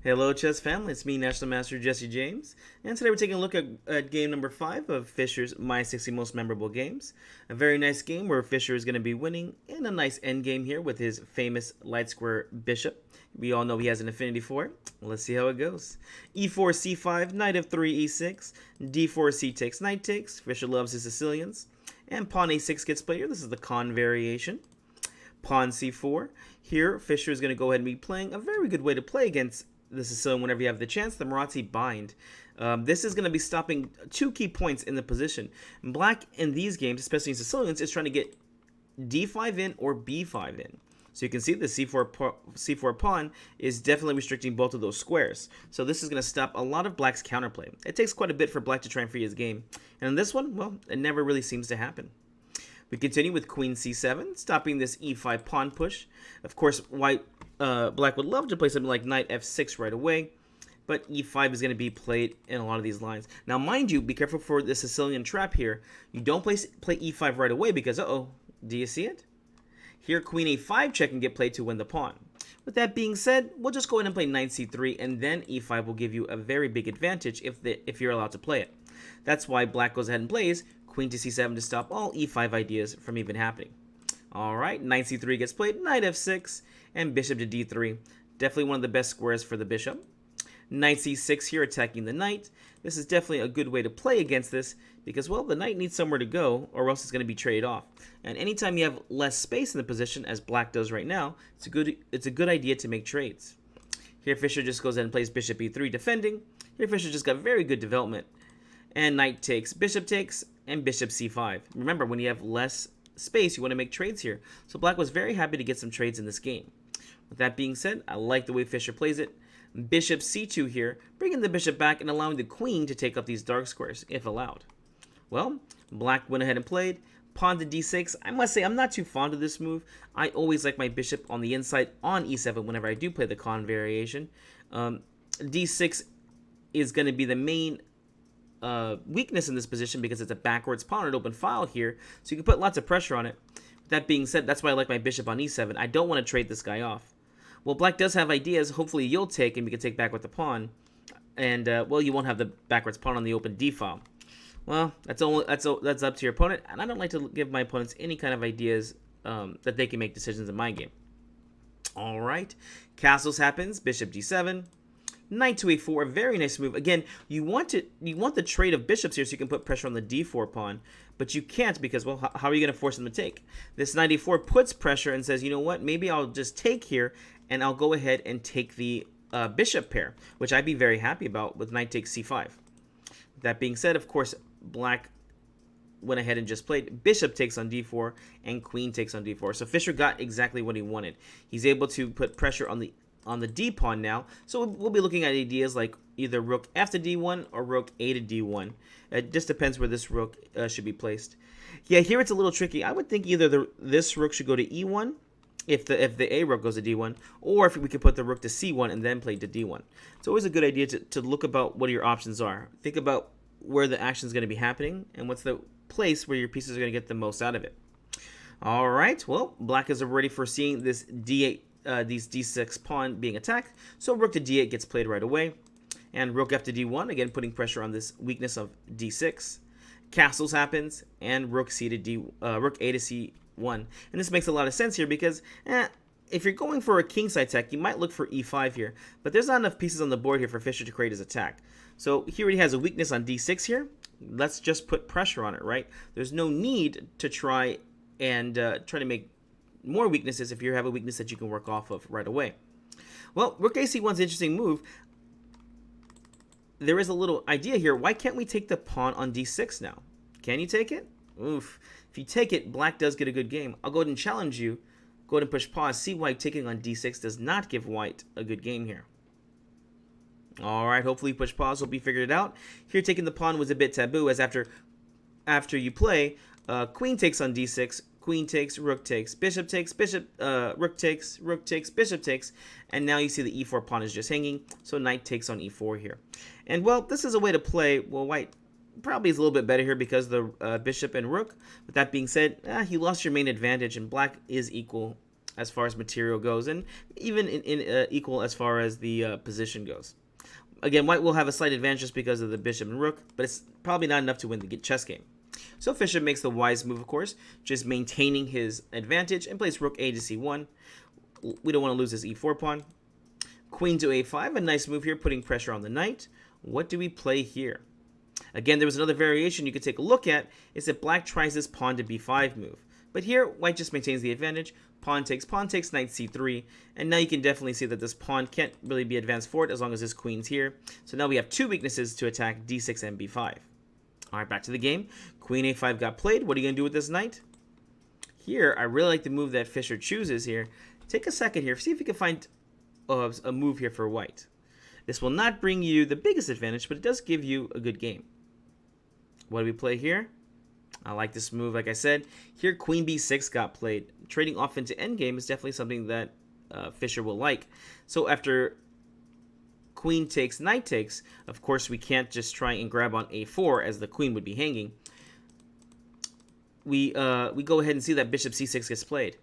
Hello, chess family. It's me, National Master Jesse James, and today we're taking a look at game number 5 of Fischer's My 60 Most Memorable Games. A very nice game where Fischer is going to be winning in a nice endgame here with his famous light square bishop. We all know he has an affinity for it. Let's see how it goes. E4, C5, knight f3, e6, d4, c takes, knight takes. Fischer loves his Sicilians. And pawn a6 gets played here. This is the con variation. Pawn c4. Here, Fischer is going to go ahead and be playing a very good way to play against the Sicilian whenever you have the chance, the Marazzi bind. This is going to be stopping two key points in the position. Black in these games, especially in Sicilians, is trying to get d5 in or b5 in. So you can see the c4 pawn is definitely restricting both of those squares. So this is going to stop a lot of Black's counterplay. It takes quite a bit for Black to try and free his game. And in this one, well, it never really seems to happen. We continue with queen c7, stopping this e5 pawn push. Of course, Black would love to play something like knight f6 right away, but e5 is going to be played in a lot of these lines. Now, mind you, be careful for the Sicilian trap here. You don't play e5 right away because, do you see it? Here, queen a5 check can get played to win the pawn. With that being said, we'll just go ahead and play knight c3, and then e5 will give you a very big advantage if you're allowed to play it. That's why Black goes ahead and plays queen to c7 to stop all e5 ideas from even happening. Alright, knight c3 gets played, knight f6, and bishop to d3. Definitely one of the best squares for the bishop. Knight c6 here, attacking the knight. This is definitely a good way to play against this because, well, the knight needs somewhere to go or else it's going to be traded off. And anytime you have less space in the position, as Black does right now, it's a good idea to make trades. Here, Fischer just goes ahead and plays bishop e3, defending. Here, Fischer just got very good development. And knight takes, and bishop c5. Remember, when you have less space, you want to make trades here. So Black was very happy to get some trades in this game. With that being said, I like the way Fischer plays it. Bishop c2 here, bringing the bishop back and allowing the queen to take up these dark squares, if allowed. Well, Black went ahead and played. Pawn to d6. I must say, I'm not too fond of this move. I always like my bishop on the inside on e7 whenever I do play the con variation. D6 is going to be the main weakness in this position because it's a backwards pawn, an open file here, so you can put lots of pressure on it. That being said, that's why I like my bishop on e7. I don't want to trade this guy off. Well, Black does have ideas. Hopefully you'll take, and we can take back with the pawn. And, well, you won't have the backwards pawn on the open d file. Well, that's up to your opponent, and I don't like to give my opponents any kind of ideas that they can make decisions in my game. All right, castles happens, bishop d7. Knight to a4, a very nice move. Again, you want the trade of bishops here so you can put pressure on the d4 pawn, but you can't because, well, how are you going to force them to take? This knight e4 puts pressure and says, you know what, maybe I'll just take here, and I'll go ahead and take the bishop pair, which I'd be very happy about with knight takes c5. That being said, of course, Black went ahead and just played bishop takes on d4 and queen takes on d4. So Fischer got exactly what he wanted. He's able to put pressure on the d pawn now, so we'll be looking at ideas like either rook f to d1 or rook a to d1. It just depends where this rook should be placed. Yeah, here it's a little tricky. I would think either this rook should go to e1 if the a rook goes to d1, or if we could put the rook to c1 and then play to d1. It's always a good idea to look about what your options are. Think about where the action is going to be happening and what's the place where your pieces are going to get the most out of it. All right, well, Black is already foreseeing this d8. These d6 pawn being attacked, so rook to d8 gets played right away, and rook f to d1, again putting pressure on this weakness of d6. Castles happens, and rook a to c1, and this makes a lot of sense here because if you're going for a kingside attack, you might look for e5 here, but there's not enough pieces on the board here for Fischer to create his attack. So here he has a weakness on d6 here. Let's just put pressure on it, right? There's no need to try to make more weaknesses if you have a weakness that you can work off of right away. Well, rook a c1 is an interesting move. There is a little idea here. Why can't we take the pawn on d6 now? Can you take it? Oof. If you take it, Black does get a good game. I'll go ahead and challenge you. Go ahead and push pause. See why taking on d6 does not give White a good game here. All right, hopefully push pause will be figured it out. Here, taking the pawn was a bit taboo, as after you play, queen takes on d6, queen takes, rook takes, bishop takes, rook takes, bishop takes, and now you see the e4 pawn is just hanging, so knight takes on e4 here. And, well, this is a way to play. Well, White probably is a little bit better here because of the bishop and rook. With that being said, he lost your main advantage, and Black is equal as far as material goes, and even equal as far as the position goes. Again, white will have a slight advantage just because of the bishop and rook, but it's probably not enough to win the chess game. So Fischer makes the wise move, of course, just maintaining his advantage, and plays rook a to c1. We don't want to lose this e4 pawn. Queen to a5, a nice move here, putting pressure on the knight. What do we play here? Again, there was another variation you could take a look at, is that black tries this pawn to b5 move. But here, white just maintains the advantage. Pawn takes, knight c3. And now you can definitely see that this pawn can't really be advanced forward as long as this queen's here. So now we have two weaknesses to attack d6 and b5. Alright, back to the game. Queen a5 got played. What are you going to do with this knight? Here, I really like the move that Fischer chooses here. Take a second here. See if you can find a move here for white. This will not bring you the biggest advantage, but it does give you a good game. What do we play here? I like this move, like I said. Here, queen b6 got played. Trading off into endgame is definitely something that Fischer will like. So after queen takes, knight takes, of course we can't just try and grab on a4 as the queen would be hanging. We go ahead and see that bishop c6 gets played.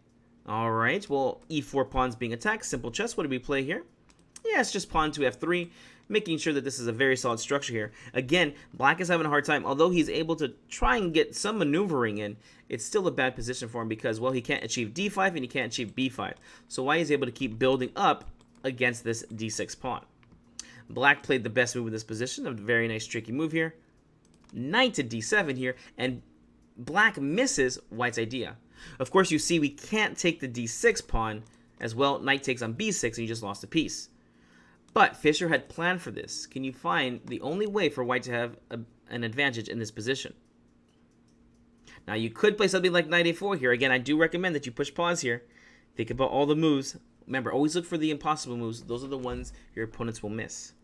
Alright, well, e4 pawn's being attacked. Simple chess. What do we play here? Yeah, it's just pawn to f3, making sure that this is a very solid structure here. Again, black is having a hard time. Although he's able to try and get some maneuvering in, it's still a bad position for him because, well, he can't achieve d5 and he can't achieve b5. So white is able to keep building up against this d6 pawn. Black played the best move in this position, a very nice tricky move here. Knight to d7 here, and black misses white's idea. Of course, you see we can't take the d6 pawn as well. Knight takes on b6 and you just lost a piece. But Fischer had planned for this. Can you find the only way for white to have an advantage in this position? Now, you could play something like knight a4 here. Again, I do recommend that you push pause here. Think about all the moves. Remember, always look for the impossible moves. Those are the ones your opponents will miss.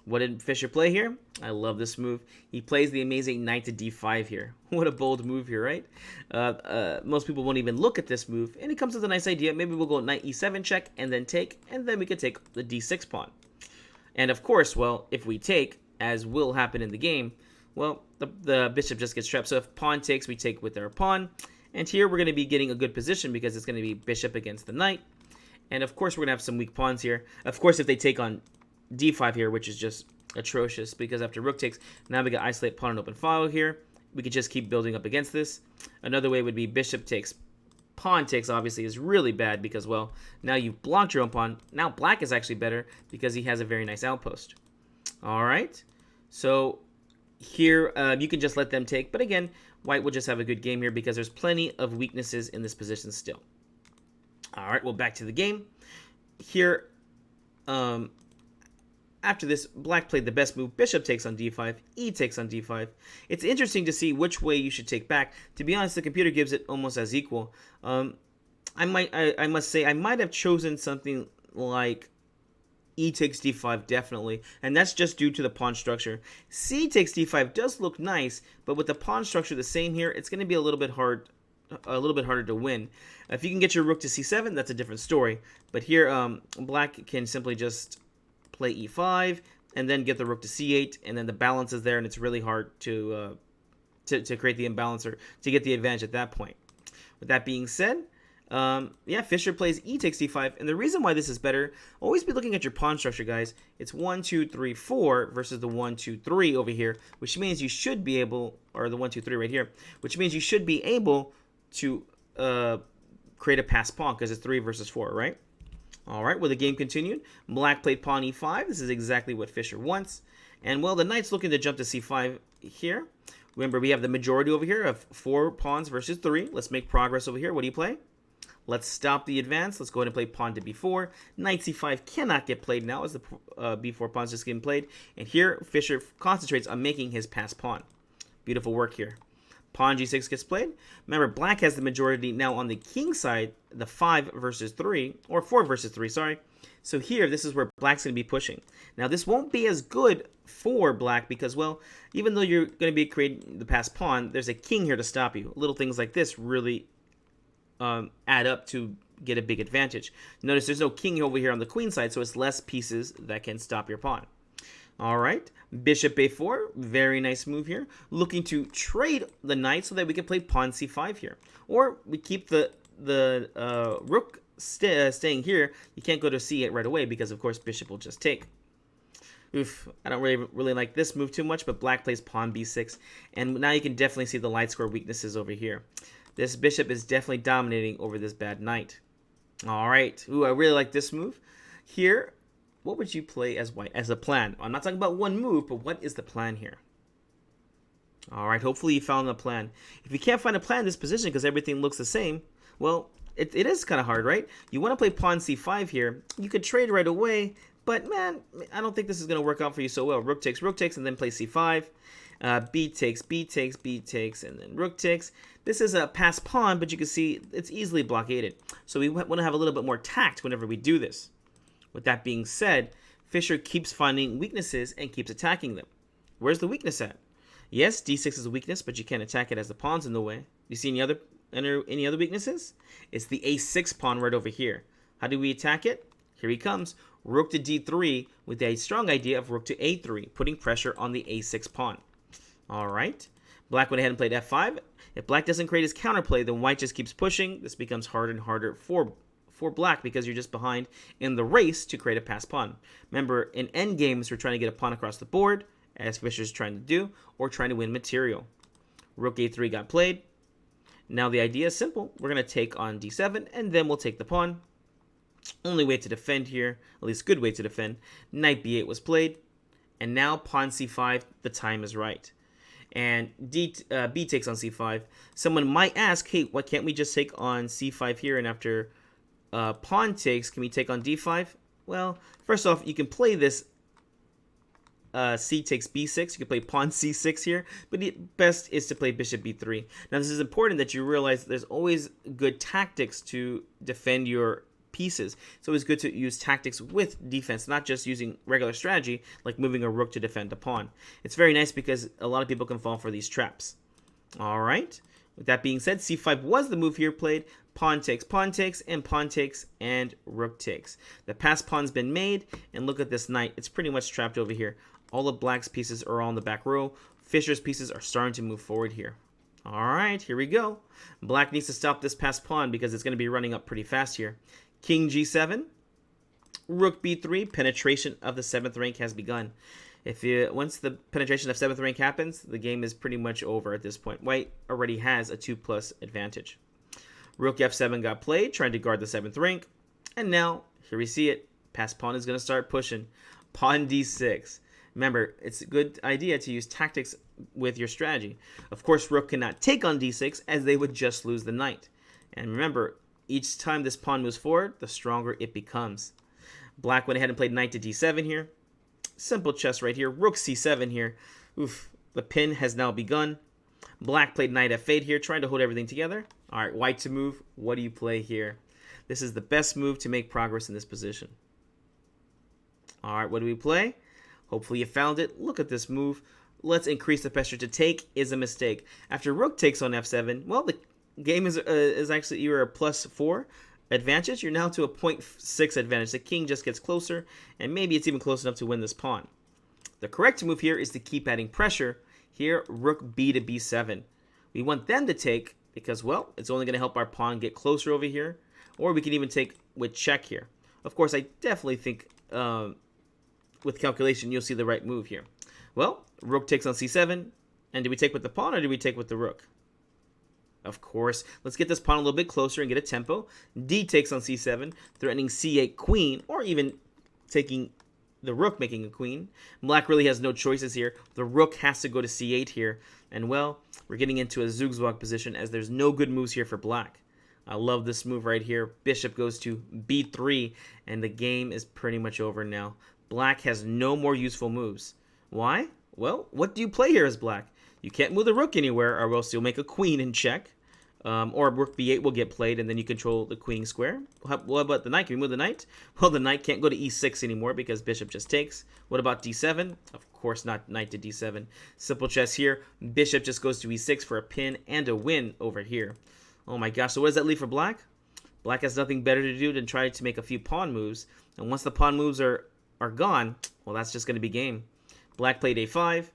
What did Fischer play here? I love this move. He plays the amazing knight to d5 here. What a bold move here, right? Most people won't even look at this move, and it comes with a nice idea. Maybe we'll go knight e7 check, and then take, and then we could take the d6 pawn. And of course, well, if we take, as will happen in the game, well, the bishop just gets trapped. So if pawn takes, we take with our pawn. And here we're going to be getting a good position because it's going to be bishop against the knight. And of course, we're going to have some weak pawns here. Of course, if they take on d5 here, which is just atrocious because after rook takes, now we got isolate pawn and open file here. We could just keep building up against this. Another way would be bishop takes, pawn takes obviously is really bad because, well, now you've blocked your own pawn. Now black is actually better because he has a very nice outpost. All right, so here you can just let them take, but again, white will just have a good game here because there's plenty of weaknesses in this position still. All right, well, back to the game. Here, after this, black played the best move. Bishop takes on d5. E takes on d5. It's interesting to see which way you should take back. To be honest, the computer gives it almost as equal. I must say, I might have chosen something like E takes d5, definitely. And that's just due to the pawn structure. C takes d5 does look nice, but with the pawn structure the same here, it's going to be a little bit harder to win. If you can get your rook to c7, that's a different story. But here, black can simply just play e5 and then get the rook to c8, and then the balance is there, and it's really hard to create the imbalance or to get the advantage at that point. With that being said, yeah, Fischer plays e takes d5, and the reason why this is better, always be looking at your pawn structure, guys. It's 1, 2, 3, 4 versus the 1, 2, 3 over here, which means you should be able, or the 1, 2, 3 right here, which means you should be able to create a passed pawn because it's 3 versus 4, right? All right, well, the game continued. Black played pawn e5. This is exactly what Fischer wants. And, well, the knight's looking to jump to c5 here. Remember, we have the majority over here of 4 pawns versus 3. Let's make progress over here. What do you play? Let's stop the advance. Let's go ahead and play pawn to b4. Knight c5 cannot get played now as the b4 pawn's just getting played. And here, Fischer concentrates on making his passed pawn. Beautiful work here. Pawn g6 gets played. Remember, black has the majority now on the king side, the 5 versus 3, or 4 versus 3, sorry. So here, this is where black's going to be pushing. Now, this won't be as good for black because, well, even though you're going to be creating the passed pawn, there's a king here to stop you. Little things like this really add up to get a big advantage. Notice there's no king over here on the queen side, so it's less pieces that can stop your pawn. All right, bishop a4, very nice move here. Looking to trade the knight so that we can play pawn c5 here. Or we keep the rook staying here, you can't go to c8 right away because, of course, bishop will just take. Oof, I don't really like this move too much, but black plays pawn b6, and now you can definitely see the light square weaknesses over here. This bishop is definitely dominating over this bad knight. All right. Ooh, I really like this move. Here, what would you play as white as a plan? I'm not talking about one move, but what is the plan here? All right, hopefully you found the plan. If you can't find a plan in this position because everything looks the same, well, it is kind of hard, right? You want to play pawn c5 here. You could trade right away, but man, I don't think this is going to work out for you so well. Rook takes, and then play c5. B takes, b takes, b takes, and then rook takes. This is a pass pawn, but you can see it's easily blockaded. So we want to have a little bit more tact whenever we do this. With that being said, Fischer keeps finding weaknesses and keeps attacking them. Where's the weakness at? Yes, d6 is a weakness, but you can't attack it as the pawn's in the way. You see any other weaknesses? It's the a6 pawn right over here. How do we attack it? Here he comes. Rook to d3 with a strong idea of rook to a3, putting pressure on the a6 pawn. All right. Black went ahead and played f5. If black doesn't create his counterplay, then white just keeps pushing. This becomes harder and harder for black because you're just behind in the race to create a pass pawn. Remember, in endgames, we're trying to get a pawn across the board, as Fischer's trying to do, or trying to win material. Rook a3 got played. Now the idea is simple. We're going to take on d7, and then we'll take the pawn. Only way to defend here, at least good way to defend. Knight b8 was played, and now pawn c5, the time is right. And b takes on c5. Someone might ask, hey, why can't we just take on c5 here, and after pawn takes, can we take on d5? Well, first off, you can play this c takes b6. You can play pawn c6 here, but the best is to play bishop b3. Now, this is important that you realize there's always good tactics to defend your pieces. It's always good to use tactics with defense, not just using regular strategy like moving a rook to defend a pawn. It's very nice because a lot of people can fall for these traps. All right. With that being said, c5 was the move here played. Pawn takes, and rook takes. The pass pawn's been made, and look at this knight. It's pretty much trapped over here. All of black's pieces are on the back row. Fischer's pieces are starting to move forward here. All right, here we go. Black needs to stop this pass pawn because it's going to be running up pretty fast here. King g7, rook b3, penetration of the 7th rank has begun. Once the penetration of 7th rank happens, the game is pretty much over at this point. White already has a 2+ advantage. Rook f7 got played, trying to guard the 7th rank. And now, here we see it. Pass pawn is going to start pushing. Pawn d6. Remember, it's a good idea to use tactics with your strategy. Of course, rook cannot take on d6 as they would just lose the knight. And remember, each time this pawn moves forward, the stronger it becomes. Black went ahead and played knight to d7 here. Simple chess right here. Rook c7 here. Oof, the pin has now begun. Black played knight f8 here, trying to hold everything together. All right, white to move. What do you play here? This is the best move to make progress in this position. All right, what do we play? Hopefully you found it. Look at this move. Let's increase the pressure. To take is a mistake. After rook takes on f7, well, the game is actually you're a +4 advantage. You're now to a 0.6 advantage. The king just gets closer, and maybe it's even close enough to win this pawn. The correct move here is to keep adding pressure. Here, rook b to b7. We want them to take because, well, it's only going to help our pawn get closer over here. Or we can even take with check here. Of course, I definitely think with calculation, you'll see the right move here. Well, rook takes on c7. And do we take with the pawn or do we take with the rook? Of course, let's get this pawn a little bit closer and get a tempo. D takes on c7, threatening c8 queen, or even taking the rook, making a queen. Black really has no choices here. The rook has to go to c8 here. And, well, we're getting into a zugzwang position as there's no good moves here for black. I love this move right here. Bishop goes to b3, and the game is pretty much over now. Black has no more useful moves. Why? Well, what do you play here as black? You can't move the rook anywhere, or else you'll make a queen in check. Or rook b8 will get played, and then you control the queen square. What about the knight? Can we move the knight? Well, the knight can't go to e6 anymore because bishop just takes. What about d7? Of course not, knight to d7. Simple chess here. Bishop just goes to e6 for a pin and a win over here. Oh my gosh, so what does that leave for black? Black has nothing better to do than try to make a few pawn moves. And once the pawn moves are gone, well, that's just going to be game. Black played a5,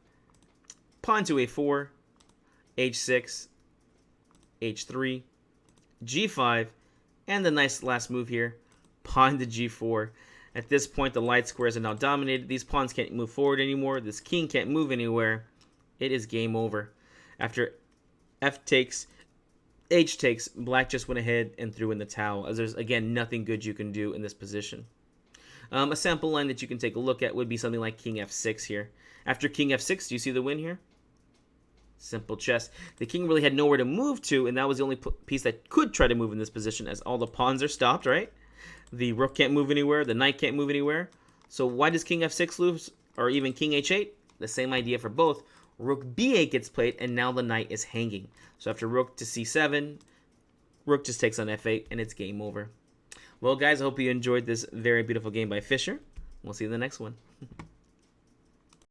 pawn to a4, h6, h3, g5, and the nice last move here, pawn to g4. At this point, the light squares are now dominated. These pawns can't move forward anymore. This king can't move anywhere. It is game over. After f takes, h takes, black just went ahead and threw in the towel, as there's, again, nothing good you can do in this position. A sample line that you can take a look at would be something like king f6 here. After king f6, do you see the win here? Simple chess. The king really had nowhere to move to, and that was the only piece that could try to move in this position, as all the pawns are stopped, right? The rook can't move anywhere. The knight can't move anywhere. So why does king f6 lose, or even king h8? The same idea for both. Rook b8 gets played, and now the knight is hanging. So after rook to c7, rook just takes on f8, and it's game over. Well, guys, I hope you enjoyed this very beautiful game by Fischer. We'll see you in the next one.